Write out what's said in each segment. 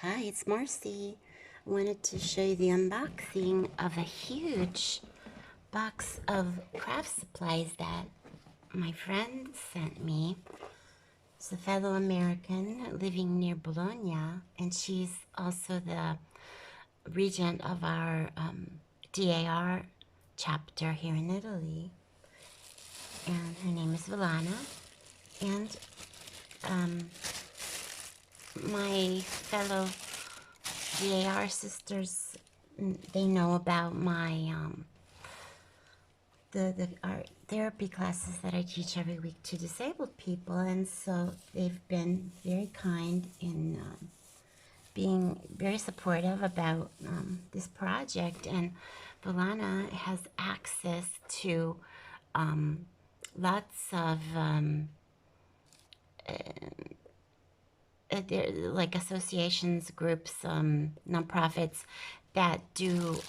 Hi, it's Marcy. I wanted to show you the unboxing of a huge box of craft supplies that my friend sent me. She's a fellow American living near Bologna, and she's also the regent of our DAR chapter here in Italy. And her name is Villana. And my fellow DAR sisters, they know about my the art therapy classes that I teach every week to disabled people, and so they've been very kind in being very supportive about this project. And Volana has access to lots of like associations, groups, nonprofits that do,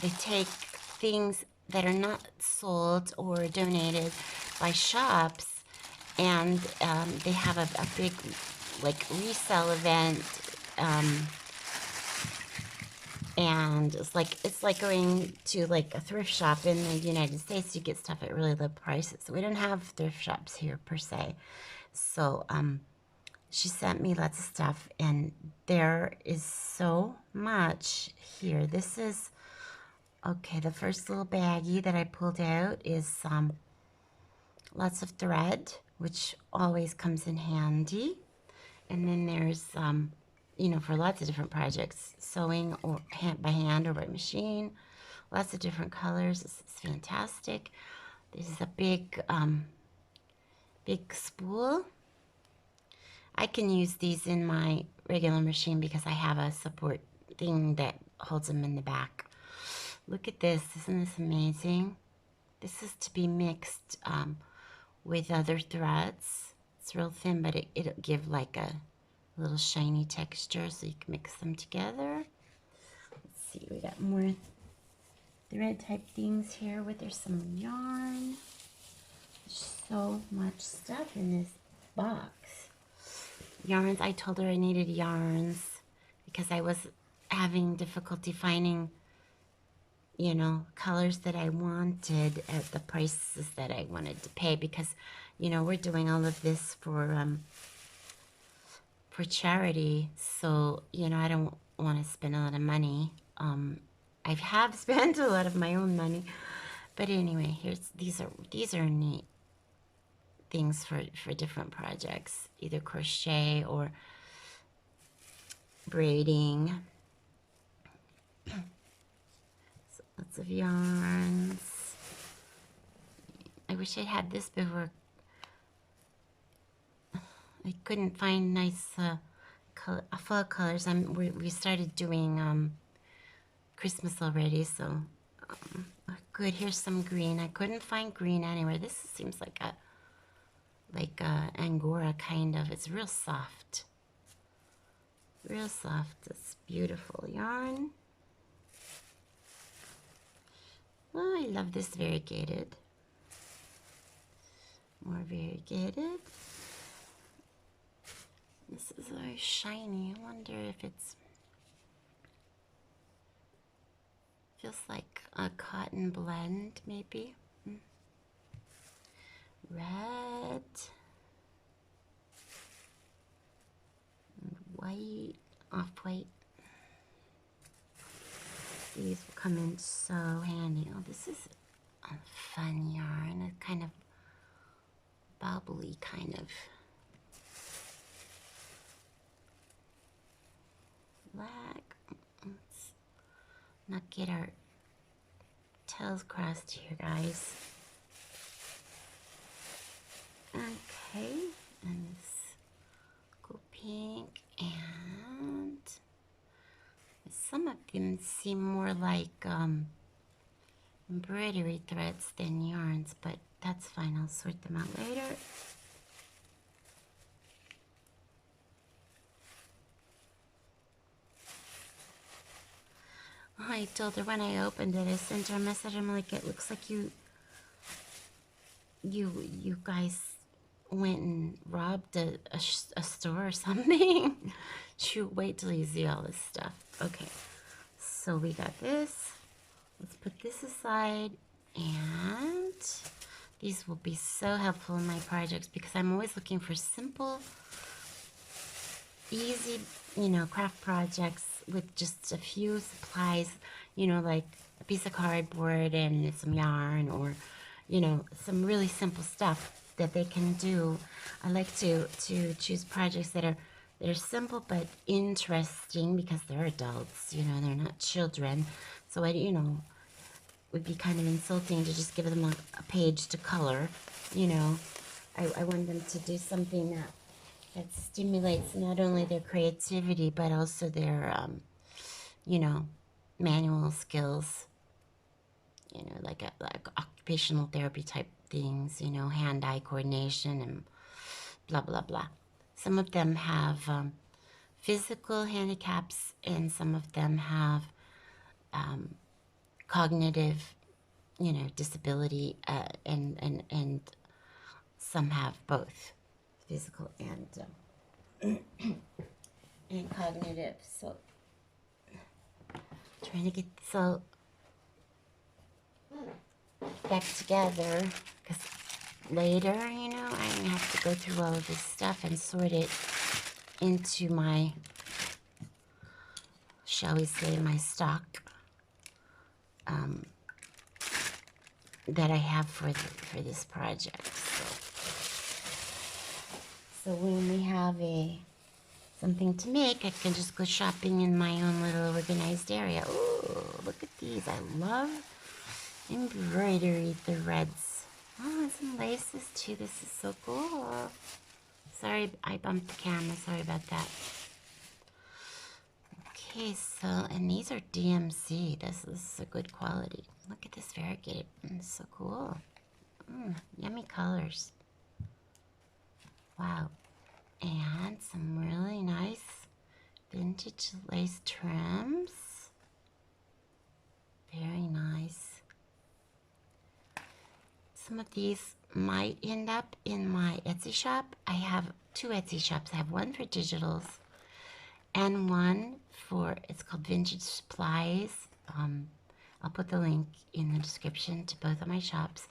they take things that are not sold or donated by shops, and they have a big like resale event, and it's like going to like a thrift shop in the United States. You get stuff at really low prices. We don't have thrift shops here per se, so she sent me lots of stuff, and there is so much here. This is, okay, the first little baggie that I pulled out is lots of thread, which always comes in handy. And then there's, you know, for lots of different projects, sewing or by hand or by machine, lots of different colors. This is fantastic. This is a big, big spool. I can use these in my regular machine because I have a support thing that holds them in the back. Look at this. Isn't this amazing? This is to be mixed with other threads. It's real thin, but it'll give like a little shiny texture, so you can mix them together. Let's see, we got more thread type things here. There's some yarn. There's so much stuff in this box. Yarns, I told her I needed yarns because I was having difficulty finding, you know, colors that I wanted at the prices that I wanted to pay, because, you know, we're doing all of this for charity. So, you know, I don't want to spend a lot of money. I have spent a lot of my own money, but anyway, these are neat things for different projects, either crochet or braiding. So lots of yarns. I wish I had this before. I couldn't find nice fall colors. We started doing Christmas already, so good. Here's some green. I couldn't find green anywhere. This seems like a Angora kind of. It's real soft. Real soft. It's beautiful yarn. Oh, I love this variegated. More variegated. This is very shiny. I wonder if it's, feels like a cotton blend maybe. Red, white, off-white. These will come in so handy. Oh, this is a fun yarn. A kind of bubbly kind of black. Let's not get our tails crossed here, guys. Okay, and this cool pink, and some of them seem more like embroidery threads than yarns, but that's fine. I'll sort them out later. I told her when I opened it, I sent her a message. I'm like, it looks like you guys went and robbed a store or something. Wait till you see all this stuff. Okay, so we got this. Let's put this aside, and these will be so helpful in my projects because I'm always looking for simple, easy, craft projects with just a few supplies, like a piece of cardboard and some yarn, or, some really simple stuff that they can do. I like to choose projects that are simple but interesting because they're adults, they're not children. So would be kind of insulting to just give them a page to color, I want them to do something that stimulates not only their creativity but also their manual skills, like occupational therapy type things, hand-eye coordination and blah blah blah. Some of them have physical handicaps, and some of them have cognitive, disability, and some have both physical and cognitive. So trying to get so back together because later, I'm gonna have to go through all of this stuff and sort it into my, shall we say, my stock that I have for this project. So when we have something to make, I can just go shopping in my own little organized area. Ooh, look at these! I love embroidery threads. Oh, and some laces too. This is so cool. Sorry, I bumped the camera. Sorry about that. Okay, so, and these are DMC. This is a good quality. Look at this variegated. It's so cool. Yummy colors. Wow. And some really nice vintage lace trims. Very nice. Some of these might end up in my Etsy shop. I have 2 Etsy shops. I have one for digitals and one for, it's called Vintage Supplies. I'll put the link in the description to both of my shops.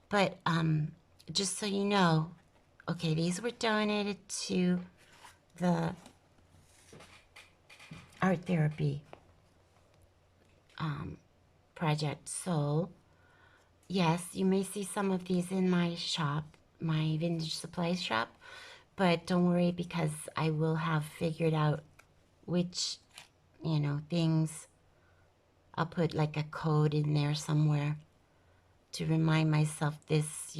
But just so you know, okay, these were donated to the art therapy project. So yes, you may see some of these in my shop, my vintage supplies shop, but don't worry because I will have figured out which, things. I'll put like a code in there somewhere to remind myself this,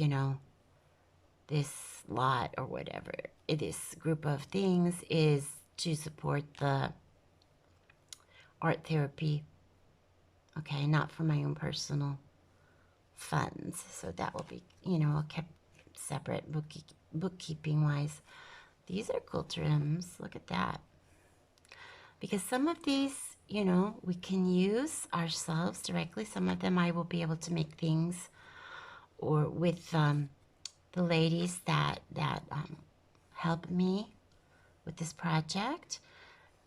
this lot or whatever, this group of things is to support the art therapy. Okay, not for my own personal funds. So that will be, I'll keep separate bookkeeping wise. These are cool trims. Look at that. Because some of these, we can use ourselves directly. Some of them I will be able to make things or with the ladies that help me with this project.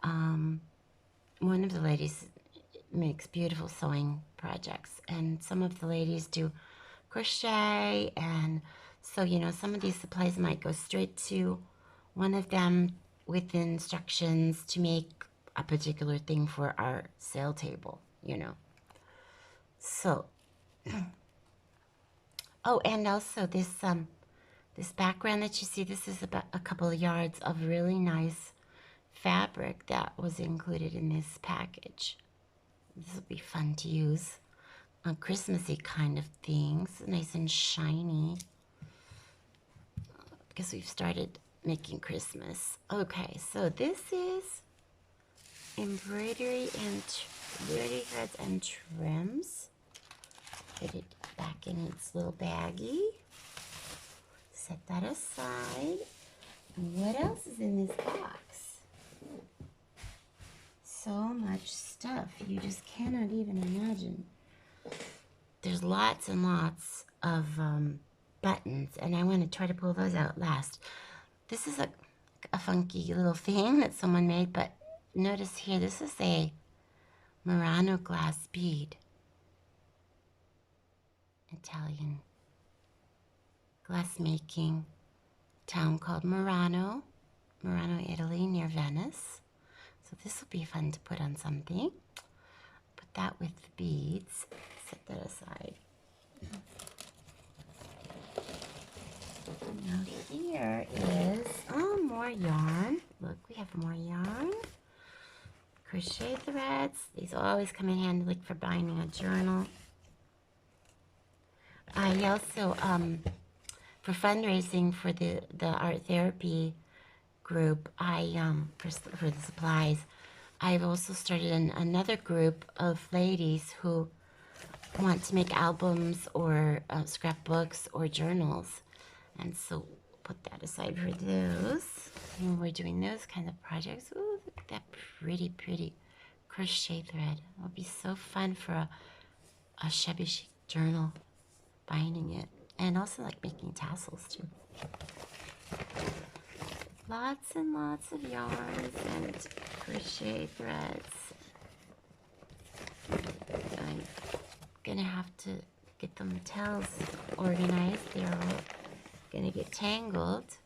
One of the ladies makes beautiful sewing projects, and some of the ladies do crochet, and so some of these supplies might go straight to one of them with instructions to make a particular thing for our sale table, so oh, and also this this background that you see, this is about a couple of yards of really nice fabric that was included in this package. This will be fun to use on Christmassy kind of things, nice and shiny, because we've started making Christmas. Okay, so this is embroidery threads and trims. Put it back in its little baggie. Set that aside. And what else is in this box? So much stuff. You just cannot even imagine. There's lots and lots of buttons, and I want to try to pull those out last. This is a a funky little thing that someone made, but notice here, this is a Murano glass bead. Italian glassmaking town called Murano, Italy, near Venice. So this will be fun to put on something. Put that with the beads. Set that aside. Now here is, more yarn. Look, we have more yarn. Crochet threads. These always come in handy, like for binding a journal. I also, for fundraising for the art therapy group, for the supplies, I've also started another group of ladies who want to make albums or scrapbooks or journals. And so put that aside for those. When we're doing those kind of projects, ooh, look at that pretty, pretty crochet thread. It would be so fun for a shabby chic journal, binding it. And also like making tassels too. Lots and lots of yarns and crochet threads. I'm gonna have to get the tails organized. They're all gonna get tangled.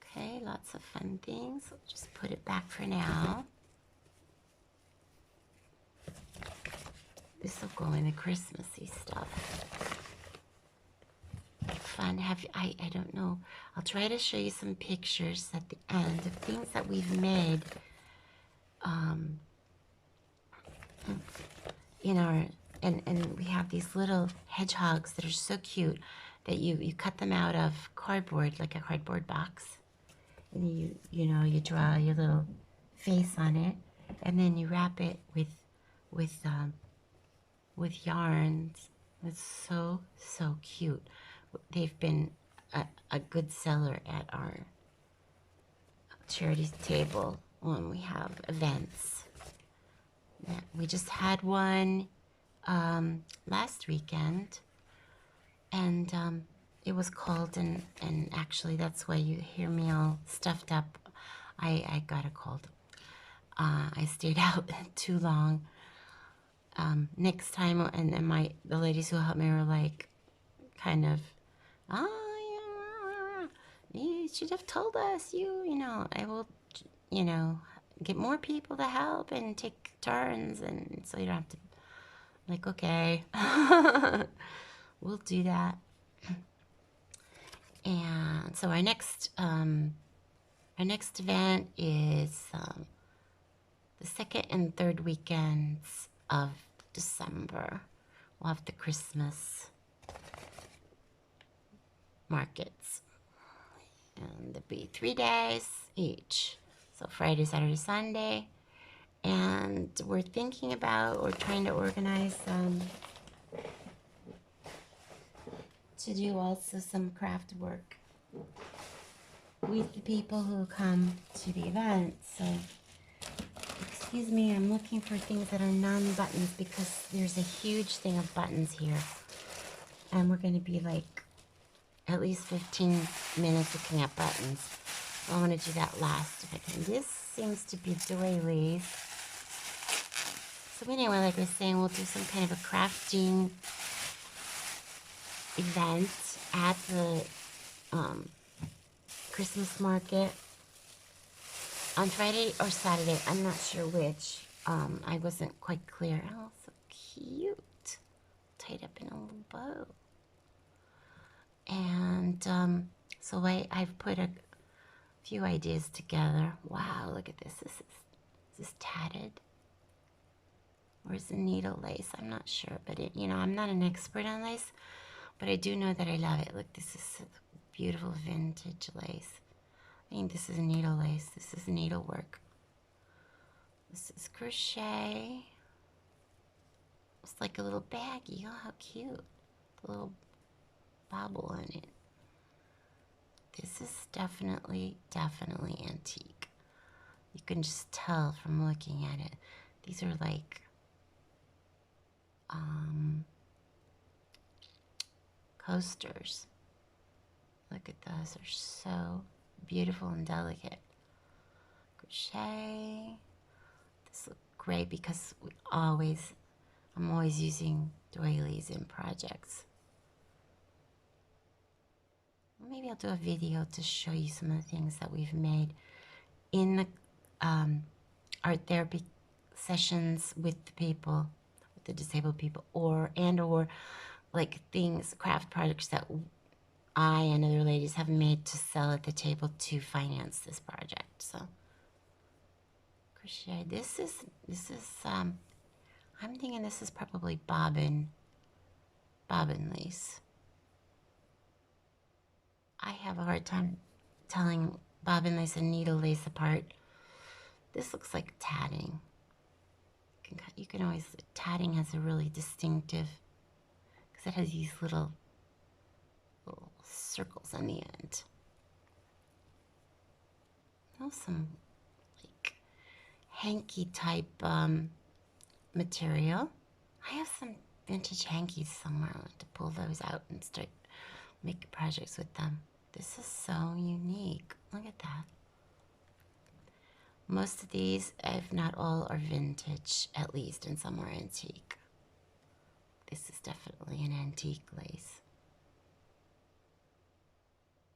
Okay, lots of fun things. I'll just put it back for now. This will go in the Christmassy stuff. Fun. I don't know. I'll try to show you some pictures at the end of things that we've made in our, and we have these little hedgehogs that are so cute that you cut them out of cardboard, like a cardboard box, and you draw your little face on it, and then you wrap it with yarns. It's so cute. They've been a good seller at our charity table when we have events. We just had one last weekend, and it was cold, and actually that's why you hear me all stuffed up. I got a cold. I stayed out too long. Next time, and the ladies who helped me were like, kind of, yeah, you should have told us. I will, get more people to help and take turns, and so you don't have to. Like, okay, we'll do that. And so our next event is the second and third weekends of December. We'll have the Christmas markets, and there'll be 3 days each. So Friday, Saturday, Sunday, and we're thinking about or trying to organize to do also some craft work with the people who come to the event. So excuse me, I'm looking for things that are non-buttons because there's a huge thing of buttons here, and we're going to be like at least 15 minutes looking at buttons. So I want to do that last if I can. This seems to be doilies. So anyway, like I was saying, we'll do some kind of a crafting event at the Christmas market on Friday or Saturday. I'm not sure which. I wasn't quite clear. Oh, so cute. Tied up in a little bow. And so I've put a few ideas together. Wow, look at this. Is this tatted? Or is it needle lace? I'm not sure, but I'm not an expert on lace, but I do know that I love it. Look, this is beautiful vintage lace. I think this is needle lace. This is needlework. This is crochet. It's like a little baggie. Oh, how cute. The little bobble on it. This is definitely antique. You can just tell from looking at it. These are like coasters. Look at those. They're so beautiful and delicate. Crochet. This looks great because I'm always using doilies in projects. Maybe I'll do a video to show you some of the things that we've made in the art therapy sessions with the people, with the disabled people, or like things, craft projects that I and other ladies have made to sell at the table to finance this project. So crochet. This is I'm thinking this is probably bobbin lace. I have a hard time telling bobbin lace and needle lace apart. This looks like tatting. You can always, tatting has a really distinctive, because it has these little circles on the end. There's some like hanky type material. I have some vintage hankies somewhere. I'll have to pull those out and start making projects with them. This is so unique. Look at that. Most of these, if not all, are vintage, at least, and some are antique. This is definitely an antique lace.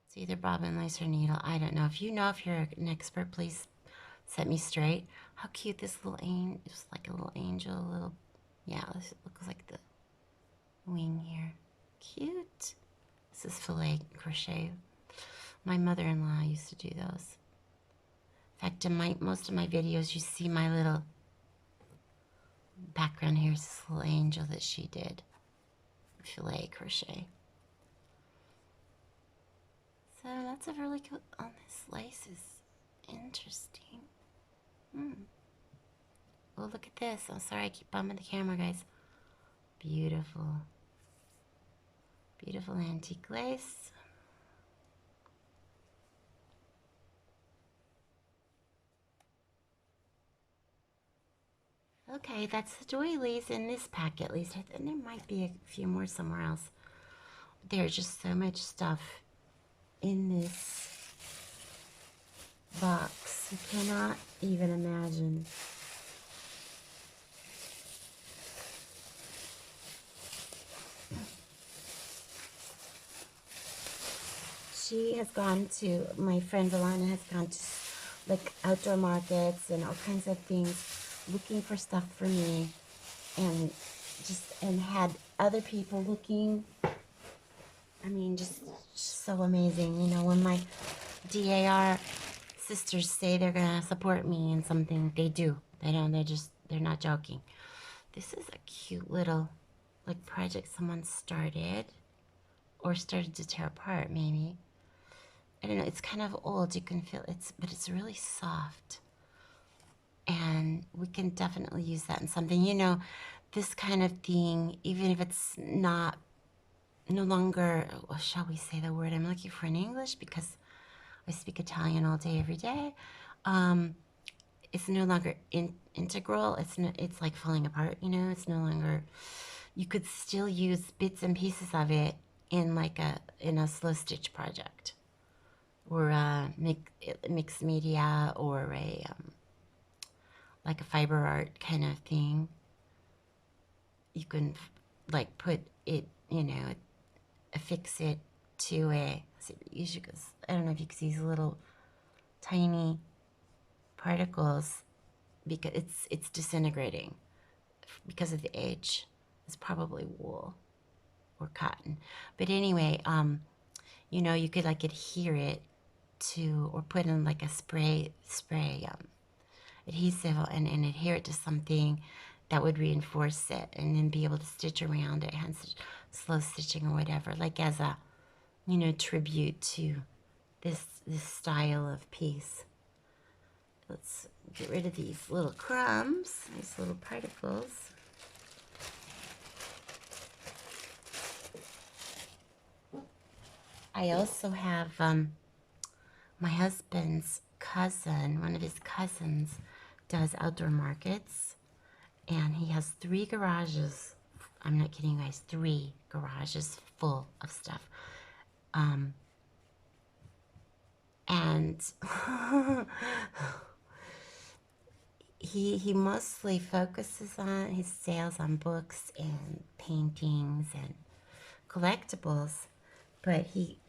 It's either bobbin lace or needle. I don't know. If you know, if you're an expert, please set me straight. How cute this little angel, just like a little angel, yeah, this looks like the wing here. Cute. This is filet crochet. My mother-in-law used to do those. In fact, in most of my videos, you see my little background. Here's this little angel that she did. Filet crochet. So lots of really cool. Oh, this lace is interesting. Oh, look at this. I'm sorry I keep bumping the camera, guys. Beautiful. Beautiful antique lace. Okay, that's the doilies in this pack, at least. And there might be a few more somewhere else. There's just so much stuff in this box. You cannot even imagine. She has gone to, my friend Valana has gone to like outdoor markets and all kinds of things looking for stuff for me, and had other people looking. I mean, just so amazing. You know, when my DAR sisters say they're gonna support me in something, they do. They don't. They're not joking. This is a cute little like project someone started or started to tear apart, maybe. I don't know. It's kind of old. You can feel but it's really soft. And we can definitely use that in something, you know, this kind of thing, even if it's no longer, shall we say the word I'm looking for in English, because I speak Italian all day, every day. It's no longer integral. It's like falling apart, you know. It's no longer, you could still use bits and pieces of it in like in a slow stitch project, or mixed media, or like a fiber art kind of thing. You can like put it, you know, affix it to I don't know if you can see these little tiny particles, because it's disintegrating because of the age. It's probably wool or cotton. But anyway, you know, you could like adhere it to, or put in like a spray adhesive and adhere it to something that would reinforce it, and then be able to stitch around it, hence slow stitching or whatever, like as a, you know, tribute to this style of piece. Let's get rid of these little crumbs, these little particles. I also have my husband's cousin, one of his cousins does outdoor markets, and he has 3 garages. I'm not kidding you guys, 3 garages full of stuff. And he mostly focuses on his sales on books and paintings and collectibles, but he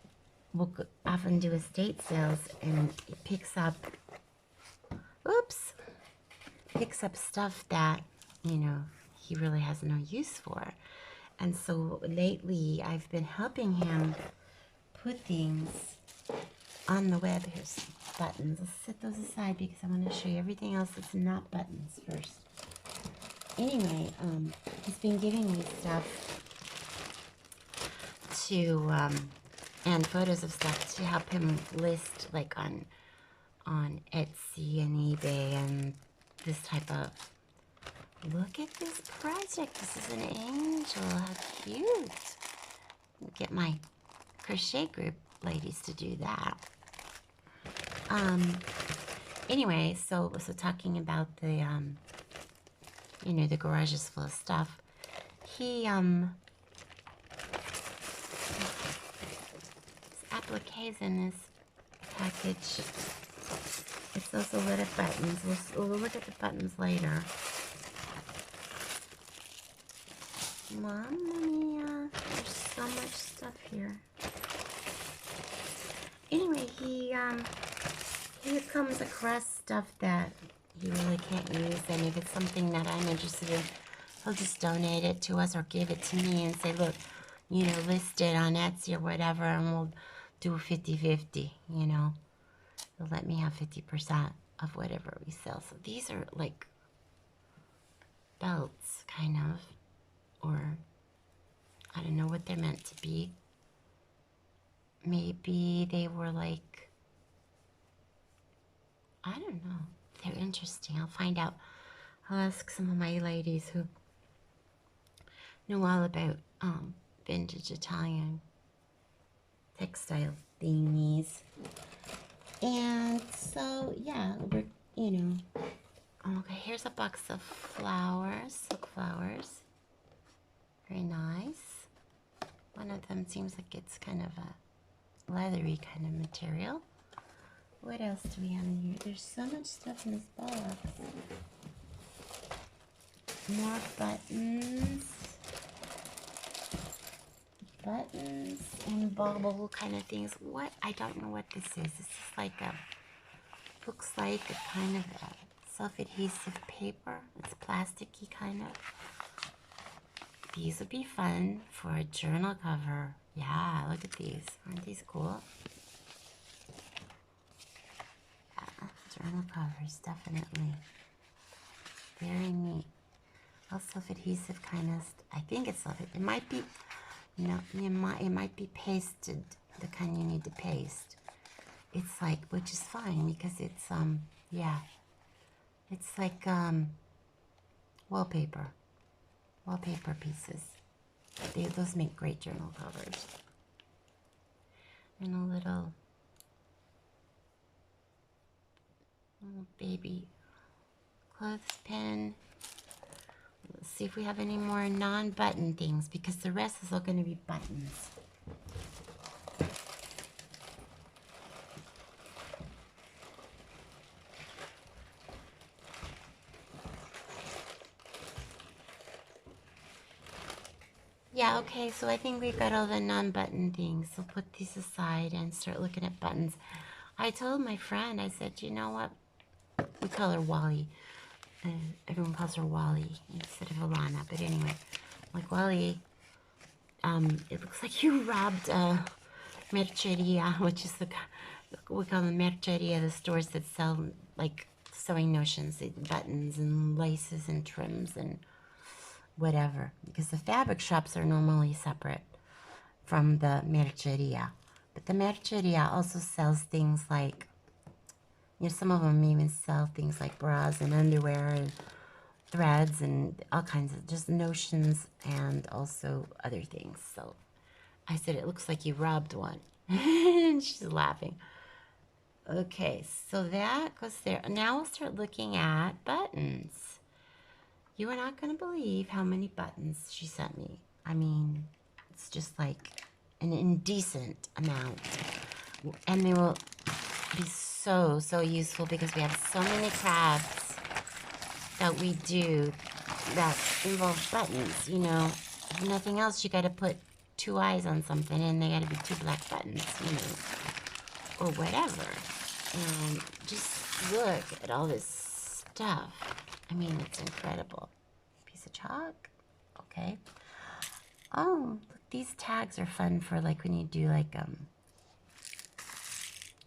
will often do estate sales, and he picks up stuff that, you know, he really has no use for. And so lately I've been helping him put things on the web. Here's buttons. Let's set those aside because I want to show you everything else that's not buttons first. Anyway, he's been giving me stuff to, and photos of stuff to help him list, like on Etsy and eBay and this type of. Look at this project. This is an angel. How cute. Get my crochet group ladies to do that. Anyway, so talking about the, you know, the garage is full of stuff. He, this appliques in this package. It's those little buttons. We'll look at the buttons later. Mamma mia, there's so much stuff here. Anyway, he comes across stuff that he really can't use, and if it's something that I'm interested in, he'll just donate it to us or give it to me and say, look, you know, list it on Etsy or whatever, and we'll do 50-50, you know. He'll let me have 50% of whatever we sell. So these are like belts, kind of, or I don't know what they're meant to be. Maybe they were like, I don't know. They're interesting. I'll find out. I'll ask some of my ladies who know all about vintage Italian textile thingies. And so, yeah, we're, you know. Okay, here's a box of flowers, silk flowers. Very nice. One of them seems like it's kind of a leathery kind of material. What else do we have in here? There's so much stuff in this box. More buttons. Buttons and bubble kind of things. What? I don't know what this is. This is like a, looks like a kind of a self-adhesive paper. It's plasticky kind of. These would be fun for a journal cover. Yeah, look at these. Aren't these cool? Yeah, journal covers, definitely. Very neat. All self-adhesive kind of, I think it's it might be, you know, it might be pasted, the kind you need to paste. It's like, which is fine because it's, yeah. It's like, wallpaper pieces. Those make great journal covers. And a little baby clothespin. Let's see if we have any more non-button things, because the rest is all going to be buttons. Yeah, okay, so I think we've got all the non-button things. So put these aside and start looking at buttons. I told my friend, I said, you know what? We call her Wally. Everyone calls her Wally instead of Alana. But anyway, like, Wally, it looks like you robbed merceria, which is we call them merceria, the stores that sell, like, sewing notions, buttons and laces and trims and whatever, because the fabric shops are normally separate from the merceria, but the merceria also sells things like, you know, some of them even sell things like bras and underwear and threads and all kinds of just notions and also other things. So I said, it looks like you robbed one. And she's laughing. Okay, so that goes there. Now we'll start looking at buttons. You are not going to believe how many buttons she sent me. I mean, it's just like an indecent amount. And they will, be so, so useful because we have so many crafts that we do that involve buttons, you know. If nothing else, you got to put 2 eyes on something and they got to be 2 black buttons, you know, or whatever. And just look at all this stuff. I mean, it's incredible. Piece of chalk. Okay. Oh, look, these tags are fun for like when you do like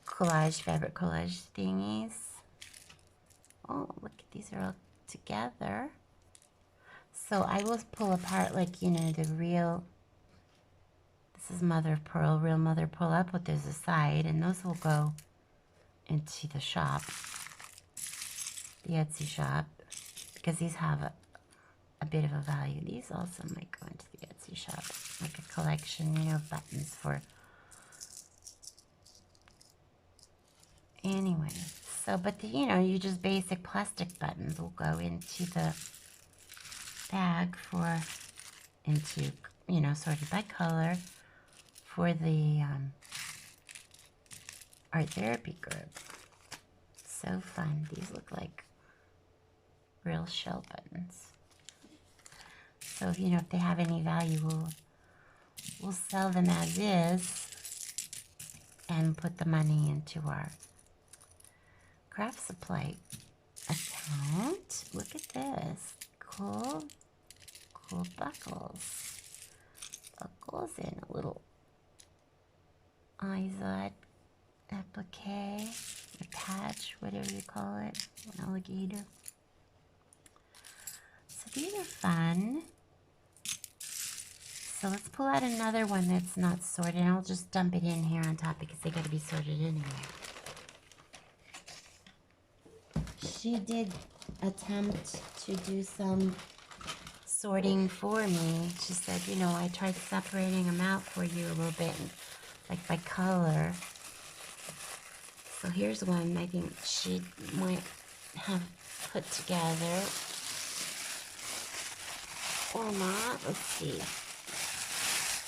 collage, fabric collage thingies. Oh, look, these are all together. So I will pull apart, like, you know, the real, this is mother of pearl, real mother of pearl. I'll put those aside, and those will go into the shop, the Etsy shop, because these have a bit of a value. These also might go into the Etsy shop, like a collection, you know, buttons for, anyway. So, but the, you know, you just basic plastic buttons will go into the bag for, into, you know, sorted by color for the art therapy group. So fun. These look like real shell buttons. So, you know, if they have any value, we'll sell them as is and put the money into our craft supply account. Look at this. Cool buckles. Buckles and a little eyesod applique, a patch, whatever you call it, an alligator. So these are fun. So let's pull out another one that's not sorted. I'll just dump it in here on top because they got to be sorted anyway. She did attempt to do some sorting for me. She said, you know, I tried separating them out for you a little bit, like by color. So here's one I think she might have put together. Or not. Let's see.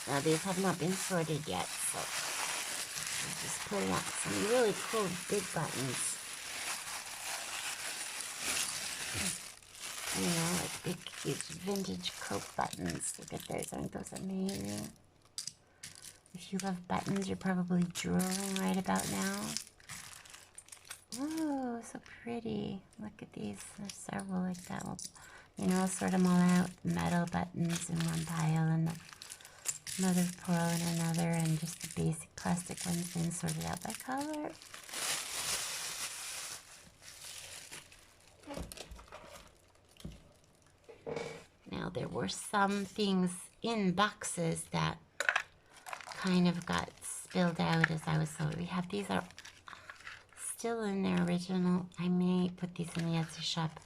Now these have not been sorted yet, so I'm just putting out some really cool big buttons. You know, like big, huge vintage Coke buttons. Look at those. Aren't those amazing? If you love buttons, you're probably drooling right about now. Ooh, so pretty. Look at these. There's several like that. You know, I'll sort them all out. Metal buttons in one pile and the mother of pearl in another, and just the basic plastic ones being sorted out by color. Now, there were some things in boxes that kind of got spilled out as I was sorting. We have these are still in their original. I may put these in the Etsy shop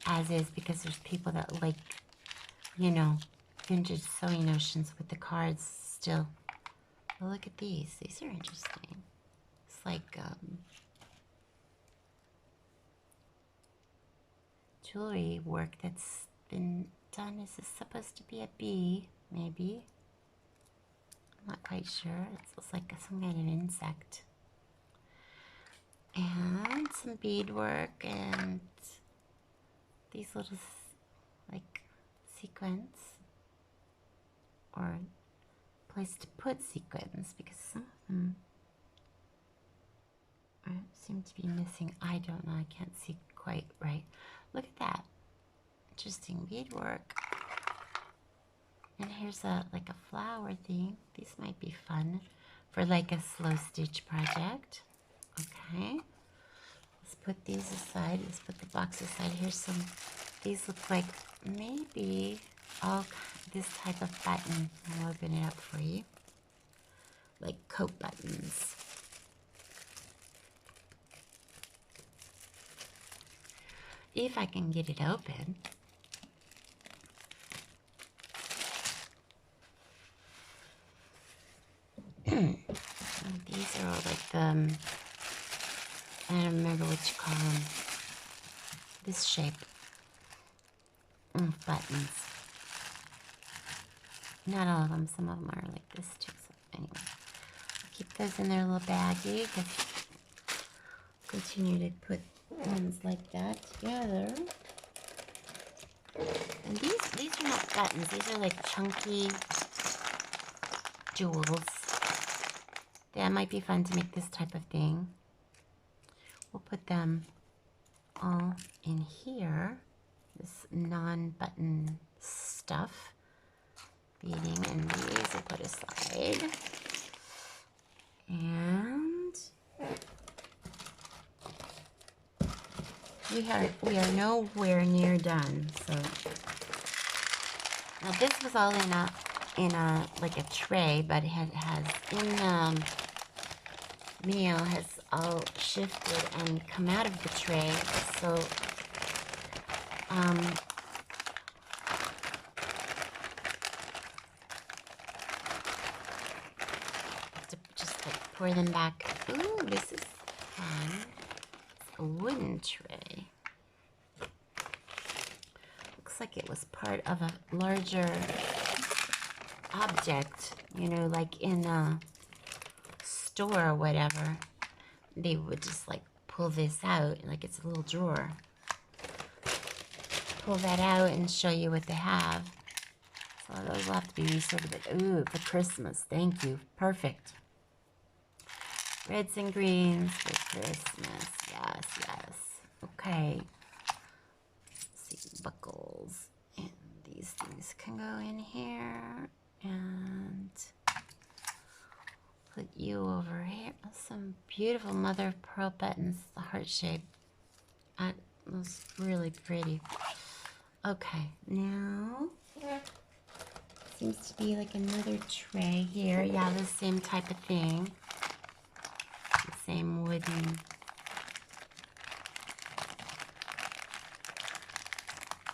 as is because there's people that like, you know, vintage sewing notions with the cards still. Oh, look at these. These are interesting. It's like jewelry work that's been done. Is this supposed to be a bee? Maybe. I'm not quite sure. It's like some kind of insect. And some beadwork and these little like sequins or place to put sequins because some of them seem to be missing. I don't know. I can't see quite right. Look at that. Interesting beadwork. And here's like a flower thing. These might be fun for like a slow stitch project. Okay. Let's put these aside. Let's put the box aside. Here's some. These look like maybe all this type of button. I'll open it up for you. Like coat buttons. If I can get it open. These are all like the, I don't remember what you call them. This shape. Buttons. Not all of them. Some of them are like this too. So anyway, I'll keep those in their little baggie because continue to put ones like that together. And these are not buttons. These are like chunky jewels. That might be fun to make this type of thing. We'll put them all in here. This non-button stuff. Beading, and these we'll put aside. And we are nowhere near done. So now this was all in a like a tray, but it has in meal has all shifted and come out of the tray. So to just like pour them back. Ooh, this is fun. It's a wooden tray. Looks like it was part of a larger object, you know, like in a store or whatever. They would just like pull this out, like it's a little drawer. Pull that out and show you what they have. So those will have to be resorted, but ooh, for Christmas, thank you, perfect. Reds and greens for Christmas, yes, yes. Okay, let's see, buckles, and these things can go in here, and put you over here. Some beautiful mother of pearl buttons, the heart shape. That was really pretty. Okay, now seems to be like another tray here. Yeah, the same type of thing. The same wooden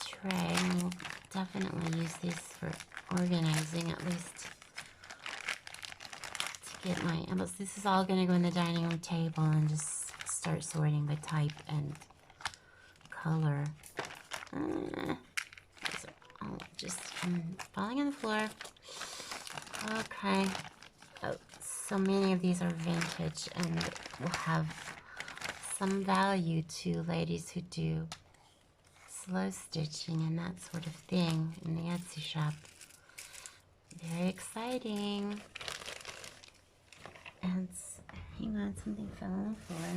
tray. And we'll definitely use these for organizing, at least to get my envelopes. This is all going to go in the dining room table and just start sorting by type and color. These are all just falling on the floor. Okay. Oh, so many of these are vintage and will have some value to ladies who do slow stitching and that sort of thing in the Etsy shop. Very exciting. And hang on, something fell on the floor.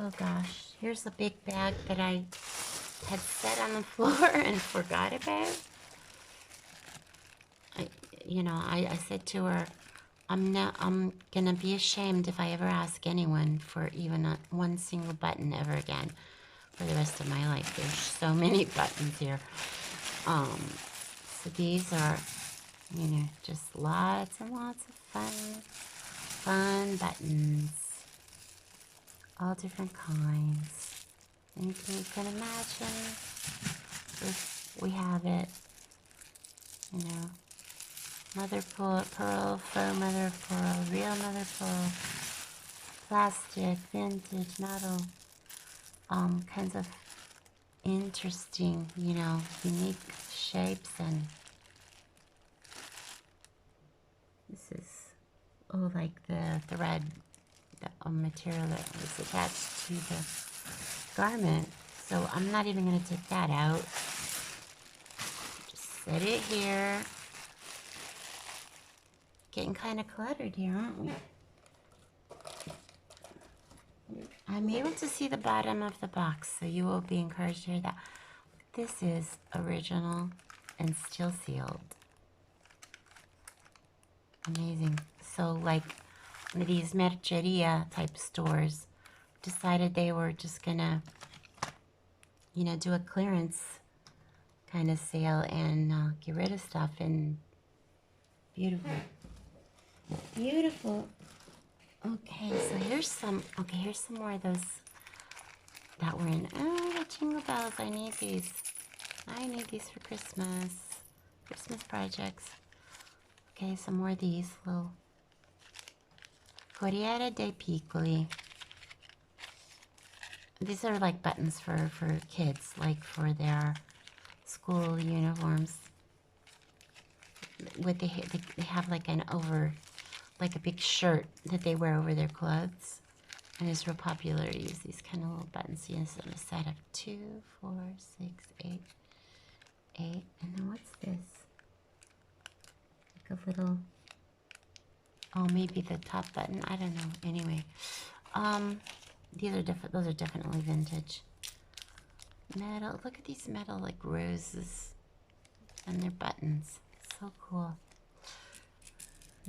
Oh gosh, here's a big bag that I had set on the floor and forgot about. I said to her, I'm gonna be ashamed if I ever ask anyone for even one single button ever again for the rest of my life. There's so many buttons here. So these are, just lots and lots of fun buttons. All different kinds. Anything you can imagine. If we have it. Mother of pearl, faux mother of pearl, real mother of pearl, plastic, vintage, metal, kinds of interesting, unique shapes. And this is, like the thread, the material that was attached to the garment. So I'm not even going to take that out. Just set it here. Getting kind of cluttered here, aren't we? I'm able to see the bottom of the box, so you will be encouraged to hear that. This is original and still sealed. Amazing. So, like, one of these merceria type stores decided they were just gonna, do a clearance kind of sale and get rid of stuff. And beautiful. Beautiful. Okay, so here's some more of those that were in. Oh, the jingle bells. I need these. I need these for Christmas. Christmas projects. Okay, some more of these little Corriere dei Piccoli. These are like buttons for kids, like for their school uniforms. They have like an like a big shirt that they wear over their clothes. And it's real popular to use these kind of little buttons. You use on a set of 2, 4, 6, 8, 8. And then what's this? Like a little, oh, maybe the top button. I don't know. Anyway, these are different. Those are definitely vintage. Metal. Look at these metal like roses and their buttons. So cool.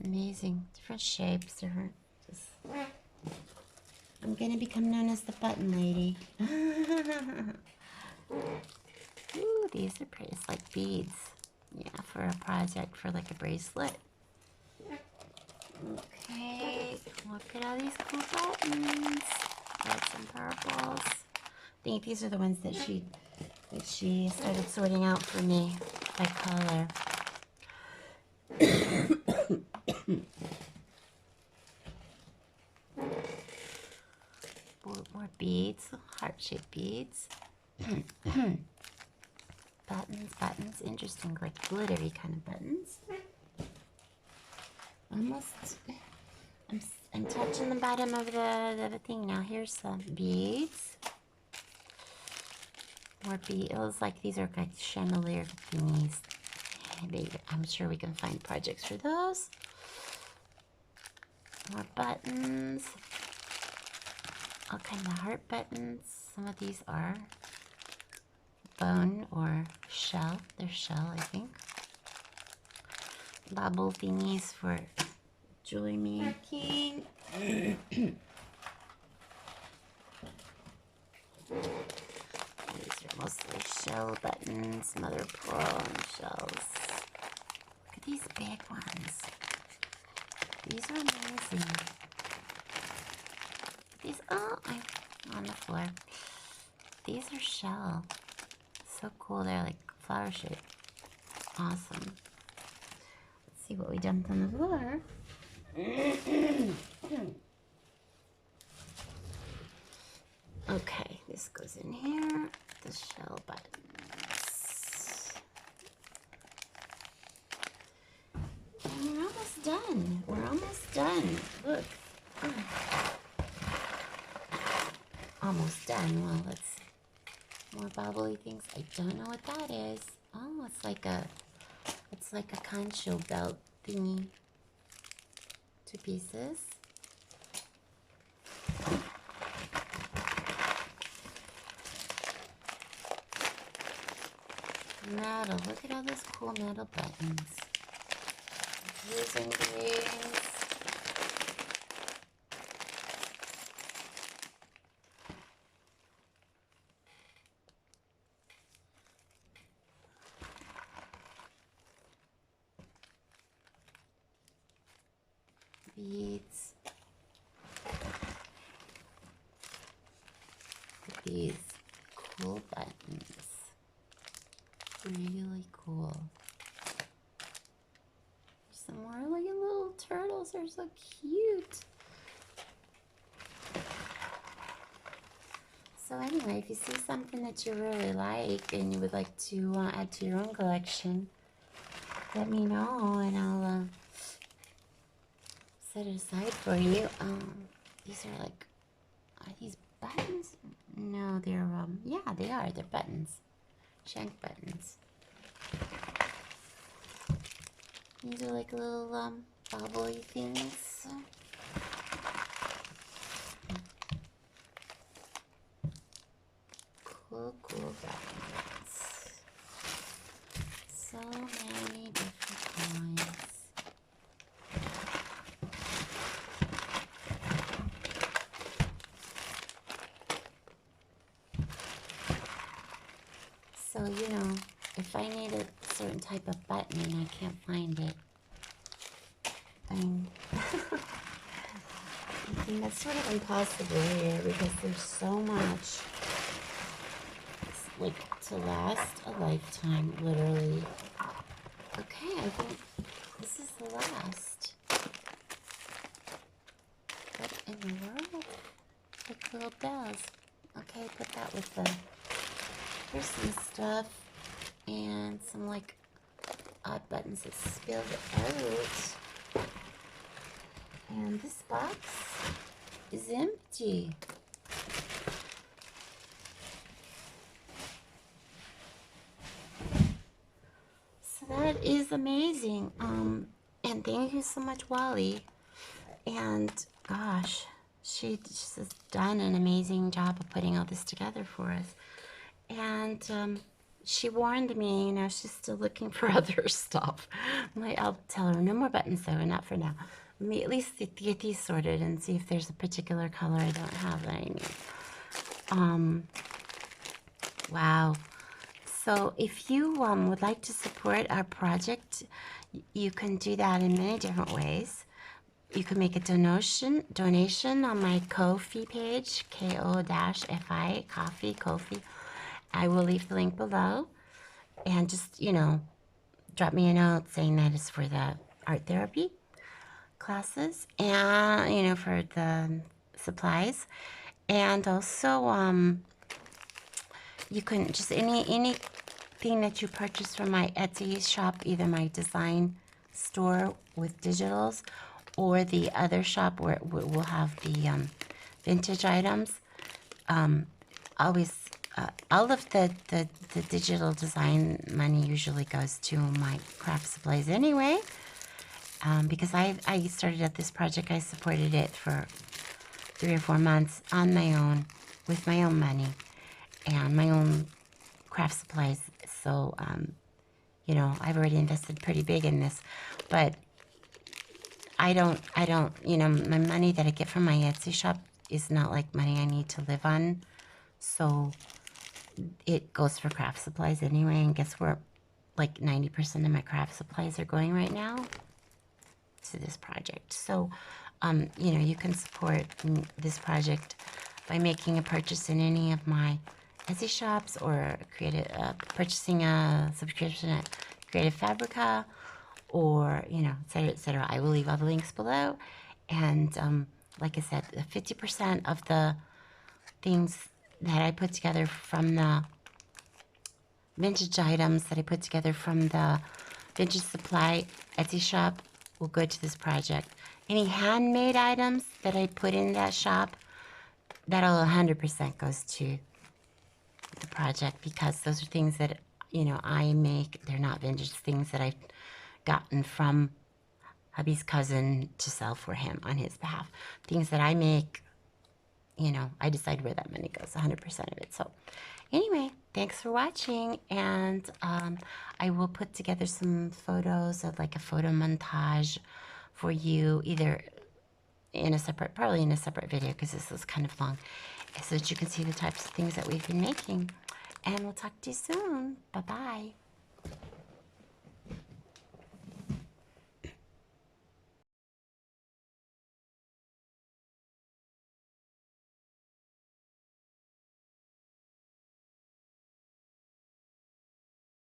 Amazing. Different shapes. Different. Just. I'm gonna become known as the button lady. Ooh, these are pretty. It's like beads. Yeah, for a project, for like a bracelet. Okay, look at all these cool buttons. Got some purples. I think these are the ones that she started sorting out for me by color. More beads, heart-shaped beads. Buttons, interesting, like glittery kind of buttons. Almost, I'm touching the bottom of the thing now. Here's some beads. More beads. It looks like these are like chandelier thingies. I'm sure we can find projects for those. More buttons. All kind of heart buttons. Some of these are bone or shell. They're shell, I think. Bubble thingies for jewelry making. These are mostly shell buttons, mother of pearl and shells. Look at these big ones. These are amazing. These, oh, I'm on the floor. These are shell. So cool. They're like flower shaped. Awesome. Let's see what we dumped on the floor. Okay, this goes in here. The shell buttons. And we're almost done. We're almost done. Look. Almost done. Well, let's more bubbly things. I don't know what that is. Oh, it's like a concho belt thingy. 2 pieces. Metal. Look at all those cool metal buttons. Using these. Beads. Look at these cool buttons. Really cool. Some more like little turtles. They're so cute. So anyway, if you see something that you really like and you would like to add to your own collection, let me know and I'll set it aside for you. These are like, are these buttons? No, they're, yeah, they are. They're buttons. Shank buttons. These are like little, bobbly things. Cool buttons. So many different kinds. So, you know, if I need a certain type of button and I can't find it, I think that's sort of impossible here because there's so much, like, to last a lifetime, literally. Okay, I think this is the last. What in the world? Like little bells. Okay, put that with the Christmas stuff and some like odd buttons that spilled out. And this box is empty. So that is amazing. And thank you so much, Wally. And gosh, she's just done an amazing job of putting all this together for us. And she warned me, you know, she's still looking for other stuff. I'll tell her, no more buttons though, not for now. Let me at least get these sorted and see if there's a particular color I don't have that I need. Wow. So if you would like to support our project, you can do that in many different ways. You can make a donation on my Ko-fi page, Ko-fi, coffee, Ko-fi. I will leave the link below. And just, you know, drop me a note saying that it's for the art therapy classes and, you know, for the supplies. And also, you can just anything that you purchase from my Etsy shop, either my design store with digitals or the other shop where we'll have the vintage items. Always, all of the digital design money usually goes to my craft supplies anyway. Because I started at this project, I supported it for 3 or 4 months on my own, with my own money and my own craft supplies. So, you know, I've already invested pretty big in this, but I don't, you know, my money that I get from my Etsy shop is not like money I need to live on. So it goes for craft supplies anyway. And guess where like 90% of my craft supplies are going right now? To this project. So, you know, you can support this project by making a purchase in any of my Etsy shops or purchasing a subscription at Creative Fabrica, or, you know, et cetera, et cetera. I will leave all the links below. And like I said, 50% of the things that I put together from the vintage items that I put together from the vintage supply Etsy shop will go to this project. Any handmade items that I put in that shop, that'll 100% goes to the project, because those are things that, you know, I make. They're not vintage things that I've gotten from hubby's cousin to sell for him on his behalf. Things that I make, you know, I decide where that money goes, 100% of it. So anyway, thanks for watching, and I will put together some photos of like a photo montage for you, either in a separate, probably in a separate video, because this was kind of long, so that you can see the types of things that we've been making. And we'll talk to you soon. Bye-bye.